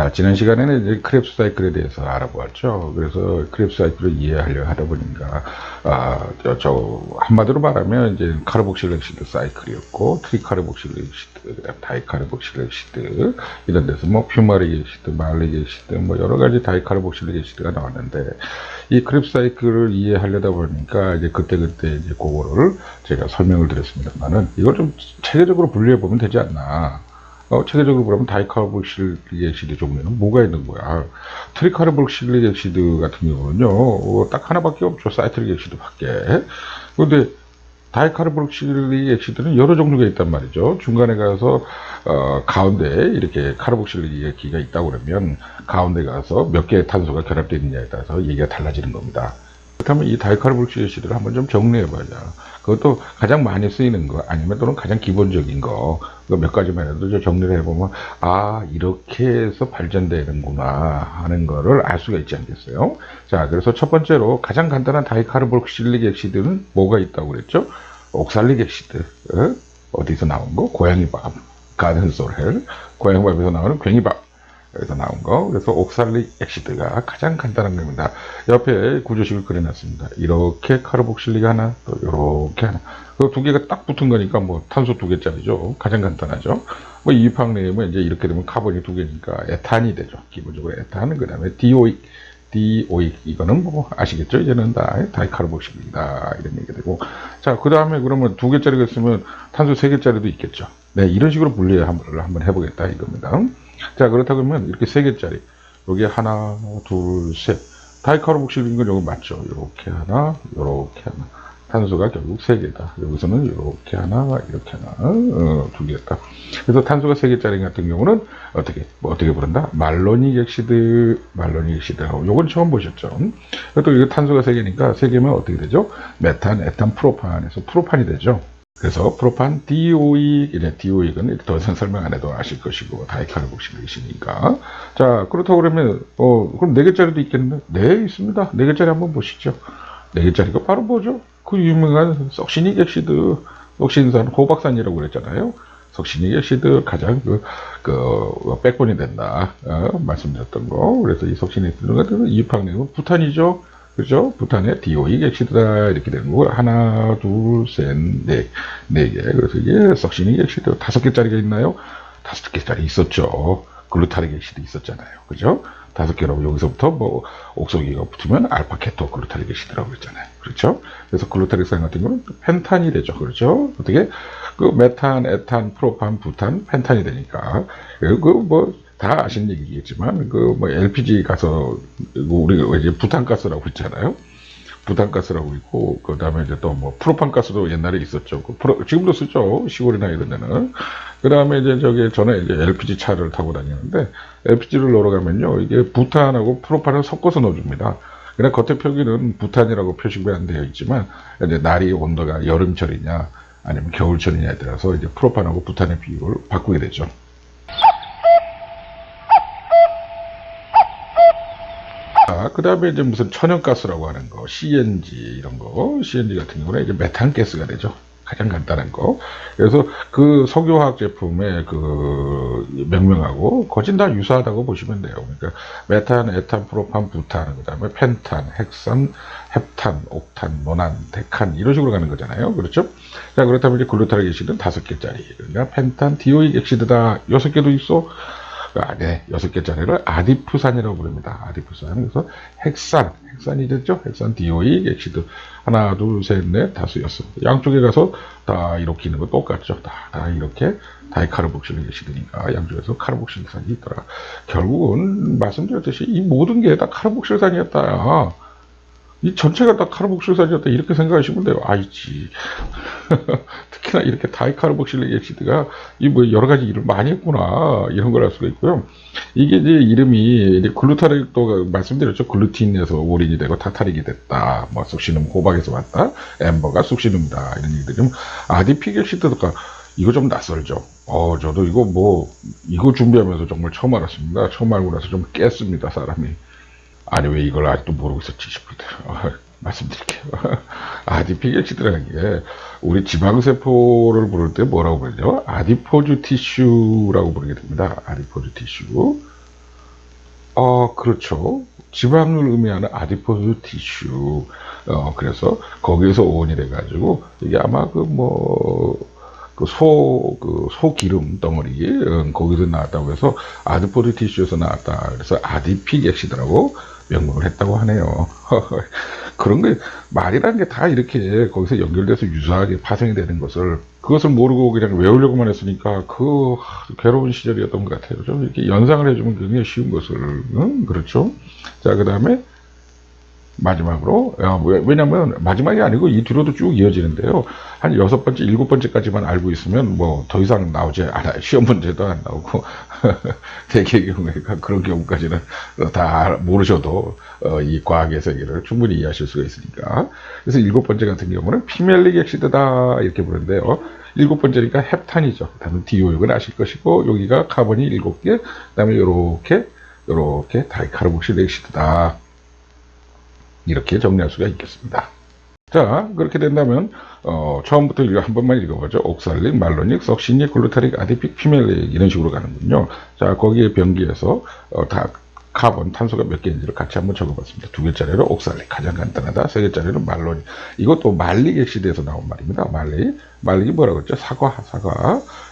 자, 지난 시간에는 이제 크랩스 사이클에 대해서 알아보았죠. 그래서 크랩스 사이클을 이해하려 하다 보니까, 한마디로 말하면 이제 카르복실렉시드 사이클이었고, 트리카르복실렉시드, 다이카르복실렉시드, 이런 데서 뭐 퓨마릭 엑시드, 말릭 엑시드, 뭐 여러 가지 다이카르복실렉 엑시드가 나왔는데, 이 크랩스 사이클을 이해하려다 보니까 이제 그때그때 이제 그거를 제가 설명을 드렸습니다만은, 이걸 좀 체계적으로 분류해 보면 되지 않나. 체계적으로 보면 다이카르복실릭 엑시드 종류는 뭐가 있는 거야. 트리카르복실릭 엑시드 같은 경우는요, 딱 하나밖에 없죠. 사이트릭 엑시드밖에. 근데 다이카르복실릭 엑시드는 여러 종류가 있단 말이죠. 중간에 가서 가운데 이렇게 카르복실릭 엑시드가 있다고 그러면 가운데 가서 몇 개의 탄소가 결합되어 있느냐에 따라서 얘기가 달라지는 겁니다. 그렇다면 이 다이카르복실릭 엑시드를 한번 좀 정리해봐자. 그것도 가장 많이 쓰이는 거, 아니면 또는 가장 기본적인 거, 몇 가지만 해도 정리를 해보면, 이렇게 해서 발전되는구나 하는 거를 알 수가 있지 않겠어요? 자, 그래서 첫 번째로 가장 간단한 다이카르복실릭 엑시드는 뭐가 있다고 그랬죠? 옥살릭 엑시드. 어디서 나온 거? 고양이밥. 가든소렐. 고양이밥에서 나오는 괭이밥. 여기서 나온 거. 그래서 옥살릭 엑시드가 가장 간단한 겁니다. 옆에 구조식을 그려놨습니다. 이렇게 카르복실릭 하나, 또 이렇게 하나. 그 두 개가 딱 붙은 거니까 뭐 탄소 두 개짜리죠. 가장 간단하죠. 뭐 이입학 내면 이제 이렇게 되면 카본이 두 개니까 에탄이 되죠. 기본적으로 에탄은 그 다음에 디오익. 디오익 이거는 뭐 아시겠죠? 이제는 다 다이카르복실릭이다 이런 얘기가 되고, 자, 그 다음에 그러면 두 개짜리가 있으면 탄소 세 개짜리도 있겠죠. 네, 이런 식으로 분류를 한번 해보겠다 이겁니다. 자, 그렇다 그러면 이렇게 세 개짜리, 여기 하나, 둘, 셋. 다이카르복실인 건 여기 맞죠? 이렇게 하나, 이렇게 하나. 탄소가 결국 세 개다. 여기서는 이렇게 하나, 이렇게 하나, 두 개다. 그래서 탄소가 세 개짜리 같은 경우는 어떻게 부른다? 말로닉 엑시드, 말로닉 엑시드라고. 요건 처음 보셨죠? 또 이거 탄소가 세 개니까 세 개면 어떻게 되죠? 메탄, 에탄, 프로판에서 프로판이 되죠. 그래서 프로판 디오익, 디오익은 더 이상 설명 안 해도 아실 것이고, 다이카르복실릭이니까. 자, 그렇다고 그러면, 그럼 네 개짜리도 있겠는데? 네, 있습니다. 네 개짜리 한번 보시죠. 네 개짜리가 바로 뭐죠? 그 유명한 석신익 엑시드, 석신산, 호박산이라고 그랬잖아요. 석신익 엑시드 가장 백본이 된다. 말씀드렸던 거. 그래서 이 석신익 엑시드 같은 경우는 이입학 내용은 부탄이죠. 그죠? 부탄의 디오익 엑시드다 이렇게 되는 거고, 하나, 둘, 셋, 네 개. 그래서 이게 석신익 엑시드 다섯 개짜리가 있나요? 다섯 개짜리 있었죠. 글루타릭 엑시드 있었잖아요. 그죠? 다섯 개라고 여기서부터 뭐 옥소기가 붙으면 알파 케토 글루타릭 엑시드라고 그랬잖아요. 그렇죠? 그래서 글루타릭산 같은 경우는 펜탄이 되죠. 그렇죠? 어떻게? 그 메탄, 에탄, 프로판, 부탄, 펜탄이 되니까. 다 아시는 얘기겠지만, LPG 가서, 우리가 이제 부탄가스라고 있잖아요. 부탄가스라고 있고, 그 다음에 이제 또 뭐, 프로판가스도 옛날에 있었죠. 지금도 쓰죠. 시골이나 이런 데는. 그 다음에 이제 전에 이제 LPG 차를 타고 다니는데, LPG를 넣으러 가면요, 이게 부탄하고 프로판을 섞어서 넣어줍니다. 그냥 겉에 표기는 부탄이라고 표시가 안 되어 있지만, 이제 날이 온도가 여름철이냐, 아니면 겨울철이냐에 따라서 이제 프로판하고 부탄의 비율을 바꾸게 되죠. 그 다음에 이제 무슨 천연가스라고 하는 거, CNG 이런 거, CNG 같은 경우는 이제 메탄가스가 되죠. 가장 간단한 거. 그래서 그 석유화학 제품의 그 명명하고 거진 다 유사하다고 보시면 돼요. 그러니까 메탄, 에탄, 프로판, 부탄, 그 다음에 펜탄, 헥산, 헵탄, 옥탄, 모난, 데칸 이런 식으로 가는 거잖아요. 그렇죠? 자, 그렇다면 이제 글루타릭 엑시드는 5개짜리. 그러니까 펜탄, 디오익 엑시드다 6개도 있어. 네, 6개짜리를 아디프산이라고 부릅니다. 아디프산. 그래서 헥산이 됐죠? 헥산, 디오익, 엑시드. 하나, 둘, 셋, 넷, 다섯, 여섯. 양쪽에 가서 다 이렇게 있는 거 똑같죠? 다 이렇게 다이카르복실릭 엑시드니까 양쪽에서 카르복실산이 있더라. 결국은 말씀드렸듯이 이 모든 게 다 카르복실산이었다. 이 전체가 다 카르복실산이었다. 이렇게 생각하시면 돼요. 아이지. 특히나 이렇게 다이카르복실릭 엑시드가 여러 가지 일을 많이 했구나. 이런 걸 알 수가 있고요. 이게 이제 이름이 이제 글루타릭도 말씀드렸죠. 글루틴에서 올인이 되고 타타릭이 됐다. 뭐 쑥시눔 호박에서 왔다. 엠버가 쑥시눔이다. 이런 얘기들이 아디픽 엑시드가 이거 좀 낯설죠. 저도 이거 준비하면서 정말 처음 알았습니다. 처음 알고 나서 좀 깼습니다. 사람이. 아니 왜 이걸 아직도 모르고 있었지 싶을 때 말씀드릴게요. 아디픽 엑시드라는 게 우리 지방세포를 부를 때 뭐라고 부르죠? 아디포즈 티슈라고 부르게 됩니다. 아디포즈 티슈. 그렇죠. 지방을 의미하는 아디포스 티슈. 그래서 거기에서 오온이 돼가지고, 이게 아마 소기름 덩어리, 거기서 나왔다고 해서 아디포스 티슈에서 나왔다. 그래서 아디픽 액시드라고 명명을 했다고 하네요. 그런 게, 말이라는 게 다 이렇게 거기서 연결돼서 유사하게 파생이 되는 것을, 그것을 모르고 그냥 외우려고만 했으니까 괴로운 시절이었던 것 같아요. 좀 이렇게 연상을 해주면 굉장히 쉬운 것을, 그렇죠. 자, 그 다음에 마지막으로, 왜냐면 마지막이 아니고 이 뒤로도 쭉 이어지는데요. 한 6번째, 7번째까지만 알고 있으면 뭐 더 이상 나오지 않아요. 시험 문제도 안 나오고 대개의 경우가 그런 경우까지는 다 모르셔도 이 과학의 세계를 충분히 이해하실 수가 있으니까. 그래서 7번째 같은 경우는 피멜릭 액시드다 이렇게 부르는데요. 7번째니까 헵탄이죠. 다른 디오육은 아실 것이고, 여기가 카본이 7개, 그 다음에 요렇게 다이카르복실 액시드다. 이렇게 정리할 수가 있겠습니다. 자, 그렇게 된다면 처음부터 이거 한 번만 읽어보죠. 옥살릭, 말로닉, 석시닉, 글루타릭, 아디픽, 피멜릭 이런 식으로 가는군요. 자, 거기에 병기에서 다 카본, 탄소가 몇 개인지를 같이 한번 적어봤습니다. 2개짜리로 옥살릭, 가장 간단하다. 3개짜리로 말로닉. 이것도 말릭 액시드에서 나온 말입니다. 말릭이 뭐라고 했죠? 사과.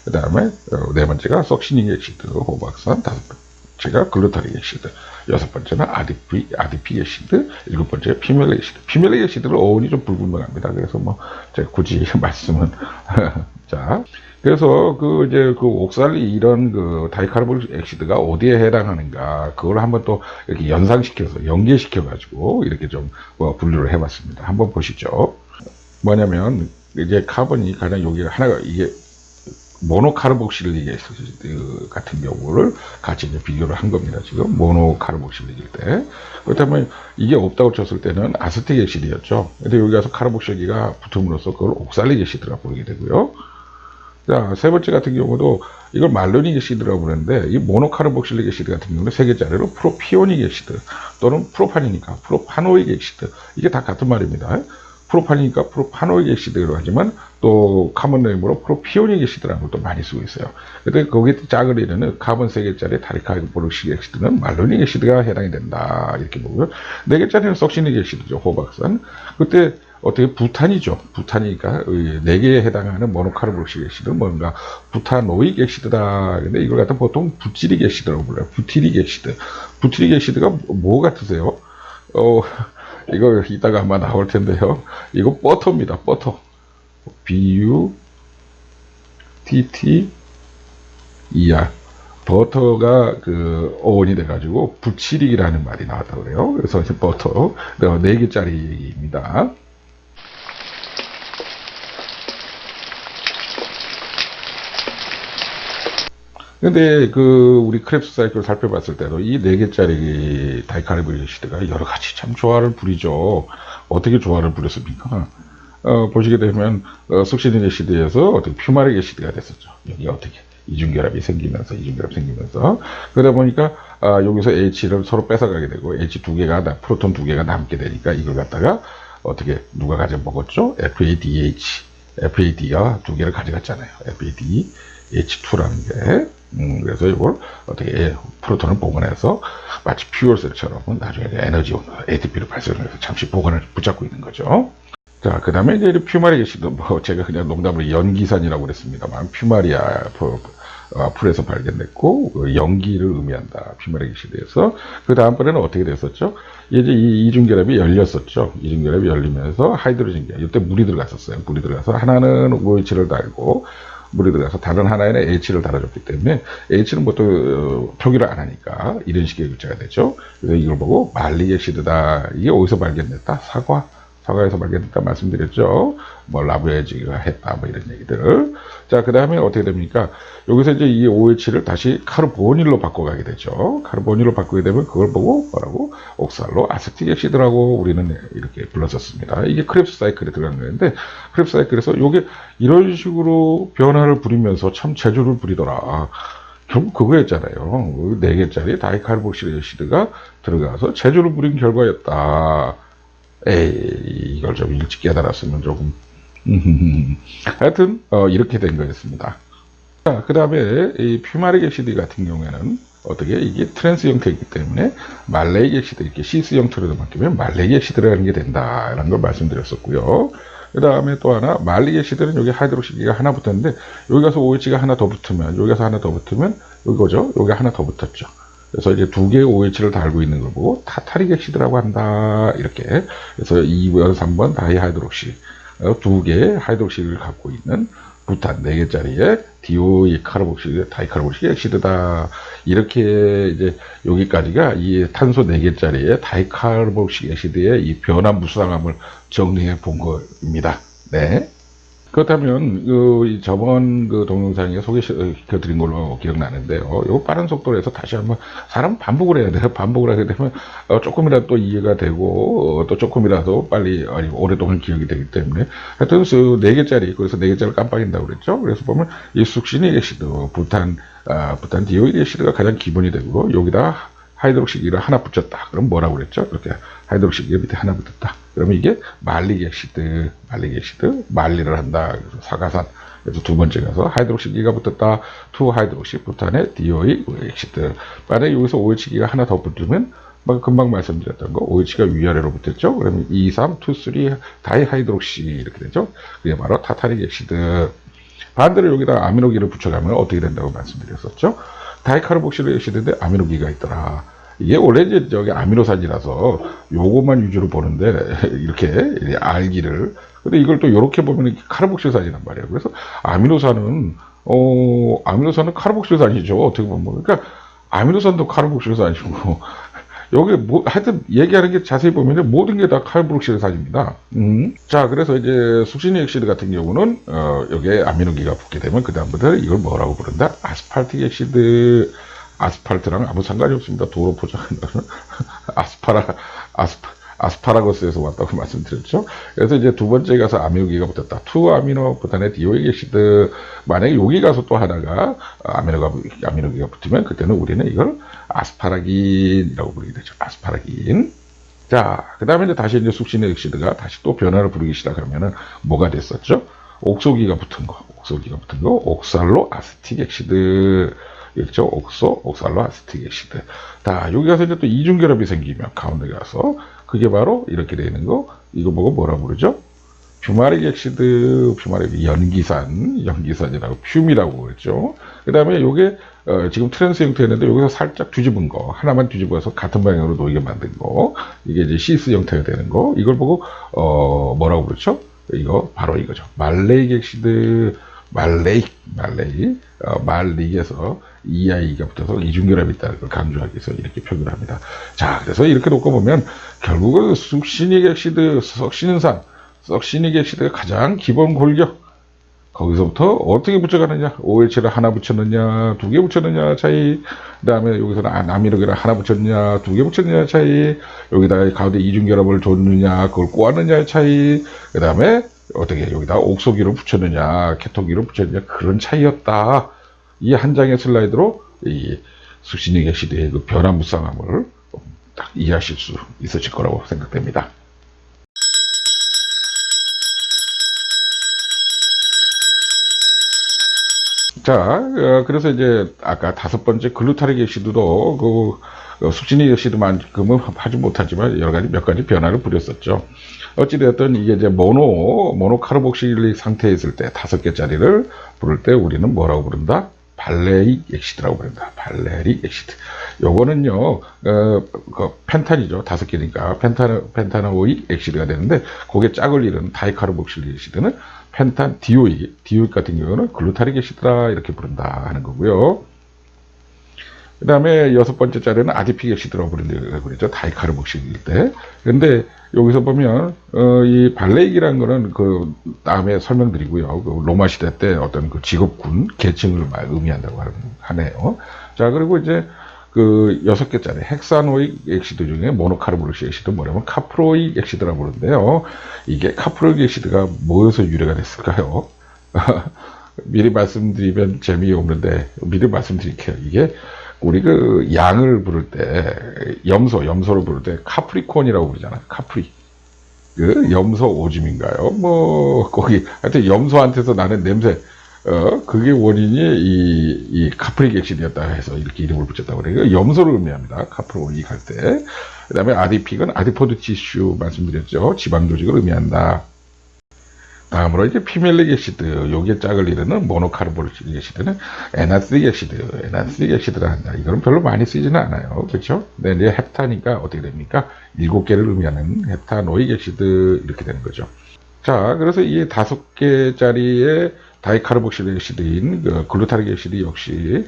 그 다음에 4번째가 석시닉 액시드, 호박산, 5번째가 글루타릭 액시드, 6번째는 아디픽 액시드, 7번째 피멜릭 액시드. 피멜릭 액시드는 어원이 좀 불분명합니다. 그래서 제가 굳이 말씀은 자, 그래서 그 옥살리 이런 다이카르볼 액시드가 어디에 해당하는가, 그걸 한번 또 이렇게 연상시켜서 연계시켜가지고 이렇게 좀 분류를 해봤습니다. 한번 보시죠. 뭐냐면 이제 카본이 가장 여기가 하나가 이게 모노카르복실릭 액시드 같은 경우를 같이 이제 비교를 한 겁니다. 지금 모노카르복실릭일 때. 그렇다면 이게 없다고 쳤을 때는 아세틱 액시드였죠. 근데 여기 가서 카르복실기가 붙음으로써 그걸 옥살릭 액시드라고 부르게 되고요. 자, 3번째 같은 경우도 이걸 말로닉 액시드라고 부르는데, 이 모노카르복실릭 액시드 같은 경우는 3개짜리로 프로피오닉 액시드 또는 프로판이니까 프로파노익 액시드, 이게 다 같은 말입니다. 프로판이니까 프로파노익 액시드라고 하지만 또 카본 네임으로 프로피오닉 액시드라는 것도 많이 쓰고 있어요. 근데 거기에 짝을 이루는 카본 3개짜리 다이카르복실 액시드는 말로닉 액시드가 해당이 된다 이렇게 보고요. 4개짜리는 석시닉 액시드죠. 호박산. 그때 어떻게 부탄이죠. 부탄이니까 4개에 해당하는 모노카르복실 액시드는 뭔가 부타노익 액시드다. 근데 이걸 갖다 보통 부티릭 액시드라고 불러요. 부티릭 액시드. 부티릭 액시드가 뭐 같으세요? 이거 이따가 아마 나올 텐데요. 이거 버터입니다. 버터. B-U-T-T-E-R. 버터가 어원이 돼가지고 부치릭이라는 말이 나왔다고 그래요. 그래서 이제 버터. 4개짜리 얘기입니다. 근데 우리 크랩스 사이클을 살펴봤을 때도 이 4개짜리 다이카르볼 액시드가 여러 가지 참 조화를 부리죠. 어떻게 조화를 부렸습니까? 보시게 되면 석시닉 액시드에서 어떻게 퓨마릭 액시드가 됐었죠. 여기 어떻게 이중결합이 생기면서 그러다 보니까 여기서 H를 서로 뺏어가게 되고 H 2개가 프로톤 2개가 남게 되니까 이걸 갖다가 어떻게 누가 가져 먹었죠? FAD가 2개를 가져갔잖아요. FADH2라는 게. 그래서 이걸 어떻게 프로톤을 복원해서 마치 퓨얼셀처럼 나중에 에너지 ATP를 발생해서 잠시 보관을 붙잡고 있는 거죠. 자, 그 다음에 이제 퓨마릭 액시드, 제가 그냥 농담으로 연기산이라고 그랬습니다만, 퓨마리아 풀에서 발견됐고, 연기를 의미한다. 퓨마릭 액시드에서. 그 다음번에는 어떻게 됐었죠? 이제 이 이중결합이 열렸었죠. 이중결합이 열리면서 하이드로젠 계, 이때 물이 들어갔었어요. 물이 들어가서 하나는 OH를 달고, 물이 들어가서 다른 하나에는 H를 달아줬기 때문에 H는 또 표기를 안 하니까 이런 식의 글자가 되죠. 그래서 이걸 보고 말릭 액시드다. 이게 어디서 발견됐다? 사과에서 발견됐다 말씀드렸죠. 라브에지가 했다. 이런 얘기들. 자, 그 다음에 어떻게 됩니까? 여기서 이제 이 OH를 다시 카르보닐로 바꿔가게 되죠. 카르보닐로 바꾸게 되면 그걸 보고 뭐라고? 옥살로 아세틱 액시드라고 우리는 이렇게 불렀었습니다. 이게 크랩스 사이클에 들어간 건데, 크랩스 사이클에서 요게 이런 식으로 변화를 부리면서 참 재주를 부리더라. 결국 그거였잖아요. 4개짜리 다이카르복실 액시드가 들어가서 재주를 부린 결과였다. 이걸 좀 일찍 깨달았으면 조금. 하여튼, 이렇게 된 거였습니다. 자, 그 다음에 이 퓨마릭 액시드 같은 경우에는 어떻게 이게 트랜스 형태이기 때문에 말레이 엑시드 이렇게 시스 형태로 바뀌면 말레이 엑시드라는 게 된다라는 걸 말씀드렸었고요. 그 다음에 또 하나 말리 엑시드는 여기 하이드록시기가 하나 붙었는데 여기 가서 OH가 하나 더 붙으면 여기 가서 하나 더 붙으면 이거죠. 여기 하나 더 붙었죠. 그래서 이제 두 개의 OH를 달고 있는 걸 보고 타타릭 엑시드라고 한다 이렇게. 그래서 2번, 3번 다이하이드록시 두 개의 하이드록시를 갖고 있는 부탄 4개짜리의 DOE 카르복실, 다이카르복실 엑시드다. 이렇게 이제 여기까지가 이 탄소 4개짜리의 다이카르복실 엑시드의 이 변화 무쌍함을 정리해 본 겁니다. 네. 그렇다면 저번 그 동영상에 소개시켜드린 걸로 기억나는데요. 요 빠른 속도로 해서 다시 한번 사람 반복을 해야 돼요. 반복을 하게 되면 조금이라도 또 이해가 되고 또 조금이라도 빨리 오랫동안 기억이 되기 때문에 하여튼 4개짜리 그래서 4개짜리를 깜빡인다고 그랬죠. 그래서 보면 이 숙신이 엑시드 부탄 디오이 엑시드가 가장 기본이 되고 여기다 하이드록시기를 하나 붙였다. 그럼 뭐라고 그랬죠? 이렇게 하이드록시기 밑에 하나 붙였다. 그러면 이게 말릭 엑시드, 말리를 한다. 그래서 사가산. 그래서 두 번째 가서 하이드록시기가 붙었다. 투 하이드록시 부탄의 DOE 엑시드. 만약에 여기서 OH기가 하나 더 붙으면 금방 말씀드렸던 거 OH가 위아래로 붙었죠. 그러면 2, 3, 2, 3 다이하이드록시 이렇게 되죠. 그게 바로 타타릭 엑시드. 반대로 여기다 아미노기를 붙여가면 어떻게 된다고 말씀드렸었죠. 다이카르복실 엑시드인데 아미노기가 있더라. 이게 원래 이제 저기 아미노산이라서 요것만 위주로 보는데 이렇게 알기를 근데 이걸 또 이렇게 보면 카르복실산이란 말이에요. 그래서 아미노산은 카르복실산이죠. 어떻게 보면 그러니까 아미노산도 카르복실산이고 여기 하여튼 얘기하는 게 자세히 보면 모든 게 다 카르복실산입니다. 자, 그래서 이제 숙신이 엑시드 같은 경우는 여기에 아미노기가 붙게 되면 그 다음부터 이걸 뭐라고 부른다? 아스팔틱 엑시드. 아스팔트랑 아무 상관이 없습니다. 도로 포장한다는 아스파라거스에서 왔다고 말씀드렸죠. 그래서 이제 두 번째 가서 아미노기가 붙었다. 투 아미노 부탄의 디오이 엑시드. 만약에 여기 가서 또 하나가 아미노기가 붙으면 그때는 우리는 이걸 아스파라긴이라고 부르게 되죠. 아스파라긴. 자, 그 다음에 이제 다시 이제 숙신의 엑시드가 다시 또 변화를 부르기 시작하면은 뭐가 됐었죠? 옥소기가 붙은 거, 옥살로 아스틱 엑시드. 있죠? 옥살로 아스틱 엑시드. 자, 여기 가서 이제 또 이중결합이 생기면 가운데 가서 그게 바로 이렇게 되는 거, 이거 보고 뭐라 부르죠? 퓨마릭 엑시드, 연기산이라고, 퓨미라고 그랬죠. 그 다음에 요게, 지금 트랜스 형태였는데 여기서 살짝 뒤집은 거, 하나만 뒤집어서 같은 방향으로 놓이게 만든 거, 이게 이제 시스 형태가 되는 거, 이걸 보고, 뭐라고 그랬죠? 이거, 바로 이거죠. 말레이 엑시드, 말릭에서 EI가 붙어서 이중결합이 있다는 걸 강조하기 위해서 이렇게 표현을 합니다. 자, 그래서 이렇게 놓고 보면 결국은 숙신이 엑시드, 석신이 엑시드가 가장 기본 골격. 거기서부터 어떻게 붙여가느냐, OH를 하나 붙였느냐, 2개 붙였느냐 차이, 그 다음에 여기서는 아미노기를 하나 붙였느냐, 2개 붙였느냐 차이, 여기다가 가운데 이중결합을 줬느냐, 그걸 꼬았느냐의 차이, 그 다음에 어떻게 여기다 옥소기로 붙였느냐, 케토기로 붙였느냐, 그런 차이였다. 이 한 장의 슬라이드로 이 숙신이 엑시드의 그 변화무쌍함을 딱 이해하실 수 있으실 거라고 생각됩니다. 자, 그래서 이제 아까 5번째 글루타릭 엑시드도 숙신이 엑시드만큼은 하지 못하지만 몇 가지 변화를 부렸었죠. 어찌되었든 이게 이제 모노카르복실릭 상태에 있을 때 5개짜리를 부를 때 우리는 뭐라고 부른다? 발레릭 엑시드라고 부른다. 발레릭 엑시드. 요거는요, 펜탄이죠. 5개니까. 펜타노익 엑시드가 되는데, 그게 짝을 이루는 다이카르복실릭 엑시드는 펜탄 디오이 같은 경우는 글루타릭 엑시드라 이렇게 부른다 하는 거고요. 그 다음에 6번째 자리는 아디픽 엑시드라고 부른다고 그랬죠. 다이카르복실일 때. 근데 여기서 보면, 이 발레익이라는 거는 다음에 설명드리고요. 로마 시대 때 어떤 직업군, 계층을 의미한다고 하네요. 자, 그리고 이제 6개짜리 헥사노익 엑시드 중에 모노카르복실 엑시드 뭐냐면 카프로익 엑시드라고 부르는데요. 이게 카프로익 엑시드가 뭐에서 유래가 됐을까요? 미리 말씀드리면 재미없는데, 미리 말씀드릴게요. 이게, 우리 양을 부를 때, 염소를 부를 때, 카프리콘이라고 부르잖아요. 카프리. 염소 오줌인가요? 거기, 하여튼 염소한테서 나는 냄새, 그게 원인이 이 카프릭 액시드였다 해서 이렇게 이름을 붙였다고 그래요. 염소를 의미합니다. 카프로닉 할 때. 그 다음에 아디픽은 아디포드 티슈 말씀드렸죠. 지방 조직을 의미한다. 다음으로 이제 피멜릭 액시드, 요게 짝을 이루는 모노카르보릭 액시드는 에나스릭 액시드라 한다. 이거는 별로 많이 쓰지는 않아요. 그렇죠? 근데 이제 헵타니까 어떻게 됩니까? 7개를 의미하는 헵타노익 액시드 이렇게 되는 거죠. 자, 그래서 이 5개짜리의 다이카르복실 액시드인 글루타릭 액시드 역시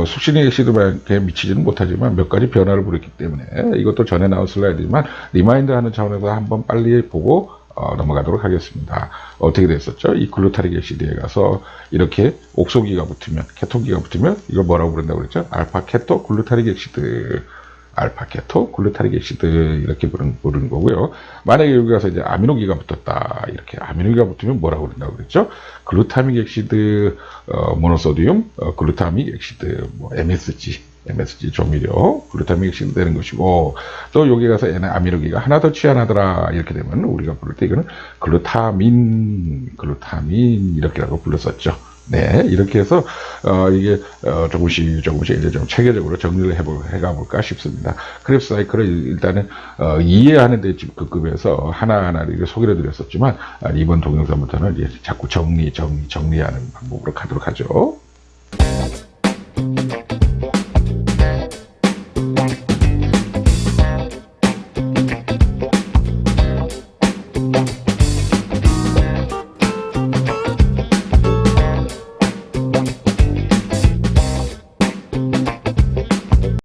수신액 액시드에 미치지는 못하지만 몇 가지 변화를 부렸기 때문에 이것도 전에 나온 슬라이드지만 리마인드하는 차원에서 한번 빨리 보고 넘어가도록 하겠습니다. 어떻게 됐었죠? 이 글루타릭 액시드에 가서 이렇게 옥소기가 붙으면, 케톤기가 붙으면 이걸 뭐라고 부른다고 그랬죠? 알파 케토 글루타릭 액시드. 알파 케토 글루타릭 액시드 이렇게 부르는 거고요. 만약에 여기 가서 이제 아미노기가 붙었다. 이렇게 아미노기가 붙으면 뭐라고 그런다고 그랬죠? 글루타믹 액시드 모노소디움 글루타믹 액시드 MSG 조미료 글루타믹 액시드 되는 것이고, 또 여기 가서 얘는 아미노기가 하나 더 취한하더라 이렇게 되면 우리가 부를 때 이거는 글루타민 이렇게라고 불렀었죠. 네, 이렇게 해서 이게 조금씩 이제 좀 체계적으로 정리를 해가 볼까 싶습니다. 크랩스 사이클을 일단은 이해하는 데 급급해서 하나하나 이렇게 소개를 드렸었지만, 이번 동영상부터는 이제 자꾸 정리하는 방법으로 가도록 하죠.